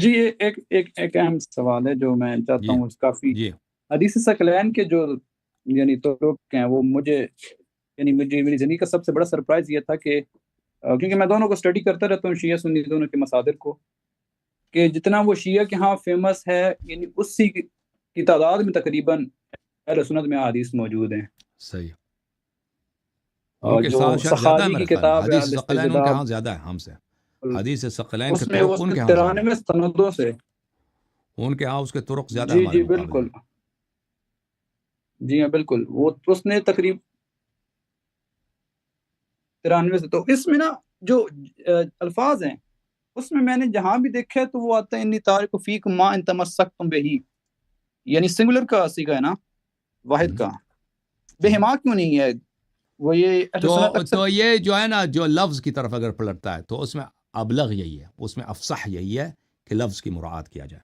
جی یہ ایک اہم سوال ہے جو میں چاہتا جی ہوں کافی جی حدیث ثقلین کے جو یعنی طرق ہیں وہ مجھے یعنی میری زندگی کا سب سے بڑا سرپرائز یہ تھا کہ کیونکہ میں دونوں کو اسٹڈی کرتا رہتا ہوں، شیعہ سنی دونوں کے مصادر کو، کہ جتنا وہ شیعہ کے ہاں فیمس ہے یعنی اسی کی تعداد میں تقریباً اہل سنت میں حدیث موجود ہیں. صحیح. ان اور کے جو ساتھ شاید زیادہ ہے سخاوی میرے کی خیال میں. کتاب ہے حدیث ثقلین ان کے الاستجلاب، ہاں زیادہ ہے ہم سے. حدیث ثقلین کے اس میں وہ طرق ان کے ہاں زیادہ ہے. 93 سندوں سے. ان کے ہاں اس کے طرق زیادہ ہے جی ہمارے جی مقابلے بالکل، میں. جی ہاں بالکل. وہ اس نے تقریب 93 سے. تو اس میں نا جو الفاظ ہیں اس میں نے جہاں بھی دیکھا ہے تو وہ آتا ہے انی تارک فیک ما ان تمسکتم بہی، یعنی سنگولر کا صیغہ ہے نا، واحد ہم، کا. ہم. بہما کیوں نہیں ہے؟ وہ یہ اہل سنت اکثر تو یہ جو ہے نا، جو لفظ کی طرف اگر پلٹتا ہے تو اس میں ابلغ یہی ہے، اس میں افصح یہی ہے کہ لفظ کی مراعات کیا جائے.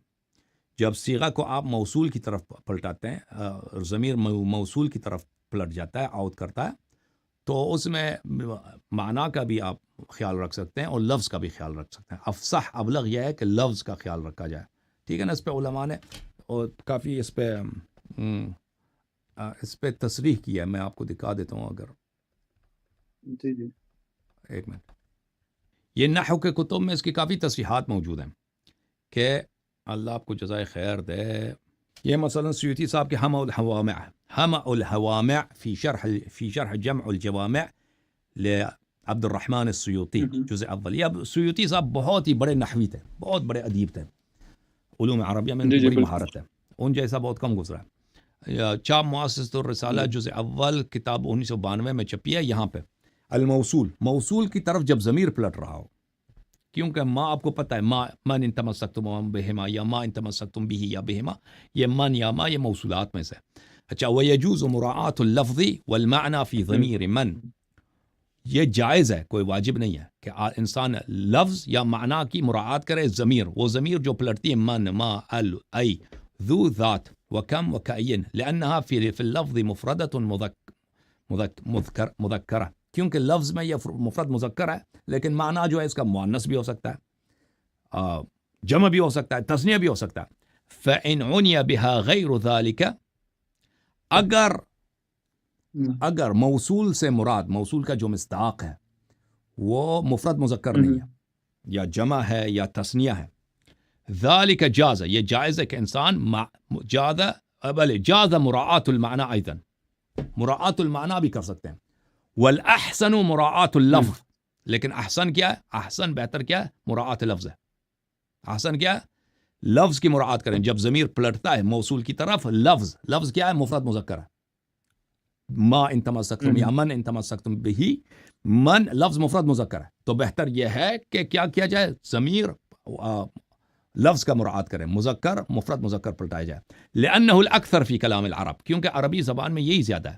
جب صیغہ کو آپ موصول کی طرف پلٹاتے ہیں، ضمیر موصول کی طرف پلٹ جاتا ہے، عود کرتا ہے، تو اس میں معنی کا بھی آپ خیال رکھ سکتے ہیں اور لفظ کا بھی خیال رکھ سکتے ہیں. افصح ابلغ یہ ہے کہ لفظ کا خیال رکھا جائے. ٹھیک ہے نا. اس پہ علماء نے اور کافی اس پہ تصریح کی ہے. میں آپ کو دکھا دیتا ہوں اگر جی جی ایک منٹ. یہ نحو کے کتب میں اس کی کافی تصریحات موجود ہیں کہ اللہ آپ کو جزائے خیر دے. یہ مثلا سیوطی صاحب کے ہمع الحوامع فی شرح جمع الجوامع لعبد الرحمن السیوطی جزء اول. یہ سیوطی صاحب بہت ہی بڑے نحوی تھے، بہت بڑے ادیب تھے، علوم عربیہ میں ان جی کی جی بڑی بالکل. مہارت ہے. ان جیسا بہت کم گزرا ہے. چاپ مؤسسۃ الرسالہ جی جزء اول کتاب 1992 میں چھپی ہے. یہاں پہ الموصول، موصول کی طرف جب ضمیر پلٹ رہا ہو، کیونکہ ما آپ کو پتہ ہے ما من ان تمسکتم بہما یا ما ان تمسکتم به یا بہما، یہ من یا ما یہ موصولات میں سے. اچھا، ويجوز مراعاة اللفظ والمعنى في ضمیر من. یہ جائز ہے، کوئی واجب نہیں ہے کہ انسان لفظ یا معنی کی مراعات کرے. ضمیر، وہ ضمیر جو پلٹتی ہے من، ما، ال، ای، ذو، ذات، وکم، وکعین، لأنها في اللفظ مفردة مذکرہ. کیونکہ لفظ میں یہ مفرد مذکر ہے، لیکن معنی جو ہے اس کا مؤنث بھی ہو سکتا ہے، جمع بھی ہو سکتا ہے، تثنیہ بھی ہو سکتا ہے. فإن عنی بها غیر ذلك، اگر موصول سے مراد، موصول کا جو مصداق ہے وہ مفرد مذکر نہیں ہے، یا جمع ہے یا تثنیہ ہے، ذالک جاز، یہ جائز ہے کہ انسان جاز مراعات المعنی ایضا، مراعات المعنی بھی کر سکتے ہیں. والاحسن مراعات اللفظ، لیکن احسن کیا ہے؟ احسن بہتر کیا ہے؟ مراعات لفظ ہے. احسن کیا ہے؟ لفظ کی مراعات کریں. جب ضمیر پلٹتا ہے موصول کی طرف، لفظ کیا ہے؟ مفرد مذکر ہے. ما ان تمسکتم یا من ان تمسکتم بہی، من لفظ مفرد مذکر ہے، تو بہتر یہ ہے کہ کیا کیا جائے؟ ضمیر لفظ کا مراعات کریں، مذکر مفرد مذکر پلٹایا جائے. لأنه الاکثر فی کلام العرب، کیونکہ عربی زبان میں یہی زیادہ ہے.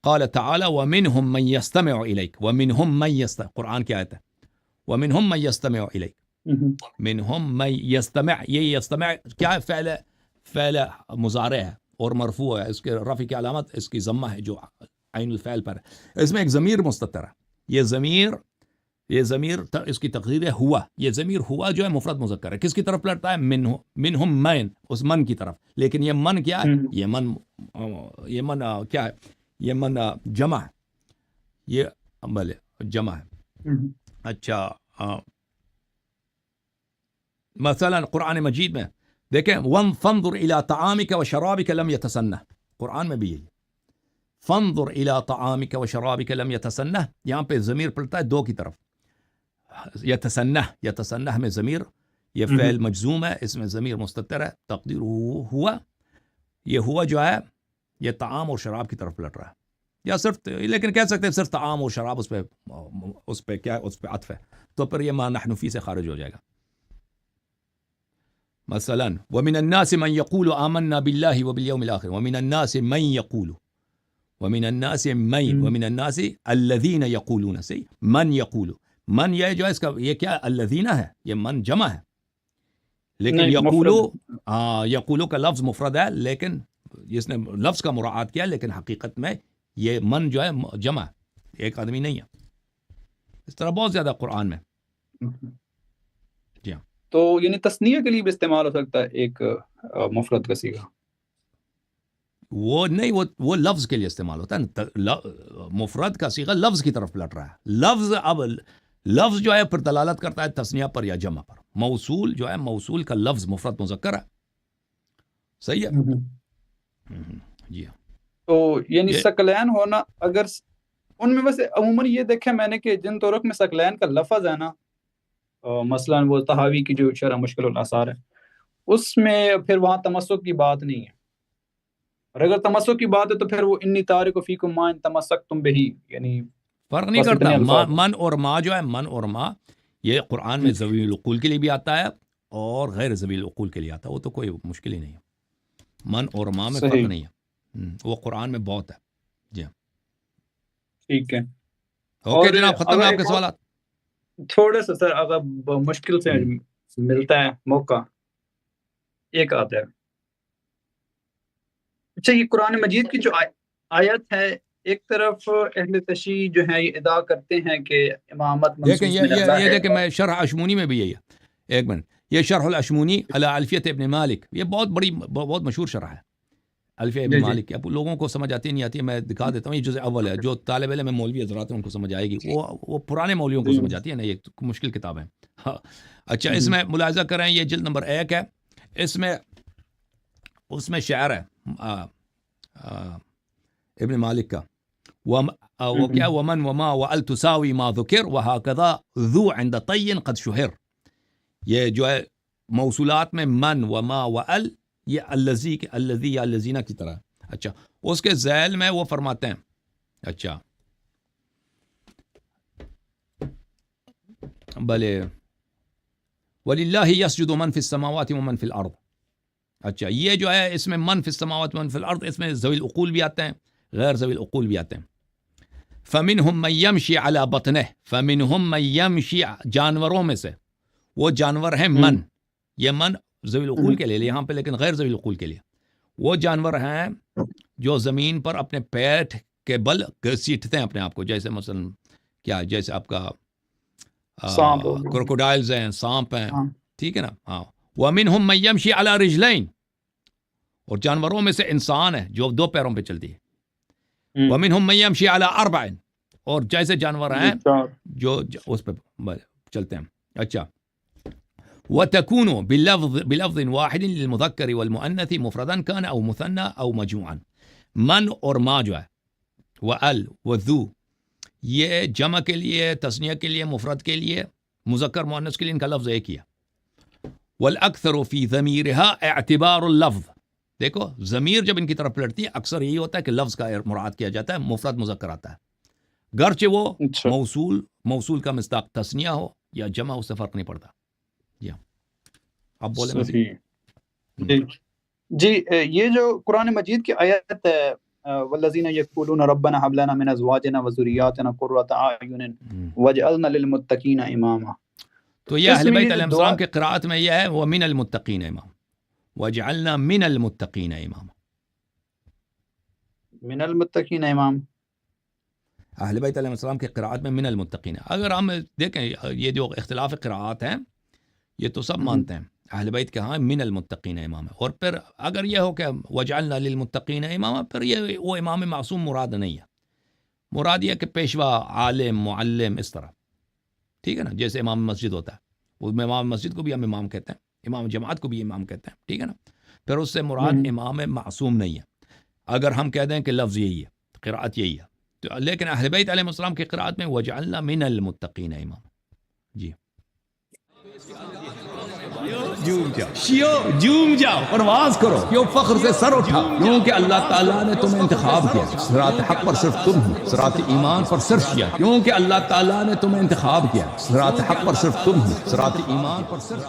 قال تعالی ومنهم من يستمع الیک، ومنهم من يستمع، قرآن کی آیت ہے، ومنهم من يستمع الیک، منهم من يستمع. یہ يستمع کیا ہے؟ فعل مضارع ہے اور مرفوع ہے. اس کے رفع کی علامت اس کی ضمہ ہے جو عین الفعل پر ہے. اس میں ایک ضمیر مستتر ہے. یہ ضمیر اس کی تقدیر ہے ہوا. یہ ضمیر ہوا جو ہے مفرد مذکر ہے. کس کی طرف پلٹتا ہے؟ منہم من، اس من کی طرف. لیکن یہ من کیا ہے؟ یہ من کیا ہے؟ یہ من جمع ہے، یہ بلے جمع ہے. اچھا، مثلا قرآن مجید میں دیکھیں فانظر الى طعامك وشرابك لم يتسنه، قرآن میں بھی یہی فانظر الى طعامك وشرابك لم يتسنه. یہاں پہ ضمیر پلٹتا ہے دو کی طرف. یتسنہ میں ضمیر، یہ فعل مجزوم ہے، اس میں ضمیر مستتر ہے، تقدیر ہوا. یہ ہوا جو ہے یہ طعام اور شراب کی طرف پلٹ رہا ہے، یا صرف، لیکن کہہ سکتے ہیں صرف طعام اور شراب اس پہ کیا ہے؟ اس پہ عطف ہے، تو پھر یہ ما نحن فی سے خارج ہو جائے گا. مثلا ومن الناس من يقول آمنا بالله وباليوم الآخر، ومن الناس من يقول، ومن الناس ومن الناس الذين يقولون، من يقول، من یہ جو ہے اس کا یہ کیا؟ الذین ہے، یہ من جمع ہے، لیکن یقولو کا لفظ مفرد ہے، لیکن جس نے لفظ کا مراعات کیا، لیکن حقیقت میں یہ من جو ہے جمع ہے، ایک آدمی نہیں ہے. اس طرح بہت زیادہ قرآن میں. جی ہاں. تو یعنی تثنیہ کے لیے بھی استعمال ہو سکتا ہے ایک مفرد کا صیغہ؟ وہ نہیں، وہ لفظ کے لیے استعمال ہوتا ہے. مفرد کا صیغہ لفظ کی طرف پلٹ رہا ہے. لفظ جو ہے پھر دلالت کرتا ہے تثنیہ پر یا جمع پر. موصول جو ہے، موصول کا لفظ مفرد مذکر ہے. صحیح ہے. جی ہاں. تو یعنی ثقلین ہونا، اگر ان میں ویسے عموماً یہ دیکھا میں نے کہ جن طرق میں ثقلین کا لفظ ہے نا، مثلا وہ طحاوی کی جو شرح مشکل الاثار ہے، اس میں پھر وہاں تمسک کی بات نہیں ہے. اور اگر تمسک کی بات ہے تو پھر وہ انی تارک فیکم ما ان تمسکتم بہی، یعنی فرق نہیں کرتا. من اور ما جو ہے، من اور ما یہ قرآن میں ذوی العقول کے لیے بھی آتا ہے اور غیر ذوی العقول کے لیے آتا ہے. وہ تو کوئی مشکل ہی نہیں ہے. من اور ما میں فرق نہیں ہے. وہ قرآن میں بہت ہے. جی ہاں. ٹھیک ہے. اوکے جناب، ختم ہے آپ کے سوالات؟ تھوڑے سے سر اگر مشکل سے ملتا ہے موقع، ایک آتا ہے. اچھا، یہ قرآن مجید کی جو آیت ہے، ایک طرف اہل تشیع جو ہے یہ ادعا کرتے ہیں کہ امامت دیکھیں یہ دیکھیں، میں شرح اشمونی میں بھی یہی ہے. ایک منٹ، یہ شرح الاشمونی علی الفیۃ ابن مالک، یہ بہت مشہور شرح ہے الفیہ ابن مالک کی. اب لوگوں کو سمجھ آتی نہیں آتی ہے، میں دکھا دیتا ہوں. یہ جزء اول ہے، جو طالب علم مولوی حضرات ہیں ان کو سمجھ آئے گی. وہ پرانے مولویوں کو سمجھ آتی ہے نا، یہ مشکل کتاب ہے. اچھا، اس میں ملاحظہ کریں، یہ جلد نمبر 1 ہے. اس میں شعر ہے ابن مالک کا، وہ کیا، ومن وما وال تساوی ما ذکر وہکذا ذو عند طی قد شہر. یہ جو ہے موصولات میں من وما وال، یہ الذی یا الذین کی طرح. اچھا، اس کے ذیل میں وہ فرماتے ہیں، اچھا بلے وَلِلَّهِ يَسْجُدُ مَنْ فِي السَّمَاوَاتِ وَمَنْ فِي الْأَرْضِ. اچھا، یہ جو ہے اس میں من فی السماوات ومن فی الارض، اس میں ذوی العقول بھی آتے ہیں، غیر ذوی العقول بھی آتے ہیں. فمنہم من یمشی علی بطنہ، فمنہم من یمشی، جانوروں میں سے وہ جانور ہیں من، یہ من ذوی العقول کے لیے یہاں پہ، لیکن غیر ذوی العقول کے لیے وہ جانور ہیں جو زمین پر اپنے پیٹھ کے بل گھسیٹتے ہیں اپنے آپ کو. جیسے مثلا کیا، جیسے آپ کا کروکوڈائلز ہیں، سانپ ہیں، ٹھیک ہے نا. ہاں. ومنہم من یمشی علی رجلین، اور جانوروں میں سے انسان ہے جو 2 پیروں پہ چلتی ہے. ومنہم من یمشی علی اربع، اور جیسے جانور ہیں جو اس پہ چلتے ہیں. اچھا، وتكون بلفظ واحد للمذکر والمؤنث مفردا كان او مثنى او مجموعا. من اور ما جو ہے، وال وذو، یہ جمع کے لیے، تثنیہ کے لیے، مفرد کے لیے، مذکر مؤنث کے لیے ان کا لفظ ایک ہی ہے. والاکثر فی ضمیرها اعتبار اللفظ. دیکھو، ضمیر جب ان کی طرف پلٹتی ہے اکثر یہی ہوتا ہے کہ لفظ کا مراد کیا جاتا ہے، مفرد مذکر آتا ہے، گرچہ وہ موصول کا مصداق تثنیہ ہو یا جمع، اس سے فرق نہیں پڑتا. اب بولیں. جی، یہ جو قرآن مجید کی آیت ہے، والذین یقولون ربنا هب لنا من ازواجنا وذریاتنا قرۃ اعین واجعلنا للمتقین اماما، تو یہ اہل بیت علیہ السلام کے قراءت میں یہ ہے، وہ من المتقین امام، وجعلنا من المتقین امام. من المتقین امام اہل بیت علیہ السلام کے قراءت میں من المتقین. اگر ہم دیکھیں یہ جو اختلاف قراءات ہیں یہ تو سب مانتے ہیں اہل بیت کے ہاں من المتقین امام ہے. اور پھر اگر یہ ہو کہ وجعلنا للمتقین امام، پھر یہ وہ امام معصوم مراد نہیں ہے. مراد یہ کہ پیشوا، عالم، معلم، اس طرح، ٹھیک ہے نا. جیسے امام مسجد ہوتا ہے، وہ امام مسجد کو بھی ہم امام کہتے ہیں، امام جماعت کو بھی امام کہتے ہیں، ٹھیک ہے نا. پھر اس سے مراد امام معصوم نہیں ہے. اگر ہم کہہ دیں کہ لفظ یہی ہے، قراءت یہی ہے، تو لیکن اہل بیت علیہ السلام کی قراءت میں وجعلنا من المتقین امام. جی، جوم جاؤ، پرواز کرو، کیوں فخر سے سر اٹھا، کیونکہ اللہ تعالیٰ نے تمہیں انتخاب کیا. صراط حق پر صرف تم ہو، صراط ایمان پر صرف کیا، کیونکہ اللہ تعالیٰ نے تمہیں انتخاب کیا. صراط حق پر صرف تم ہو، صراط ایمان پر صرف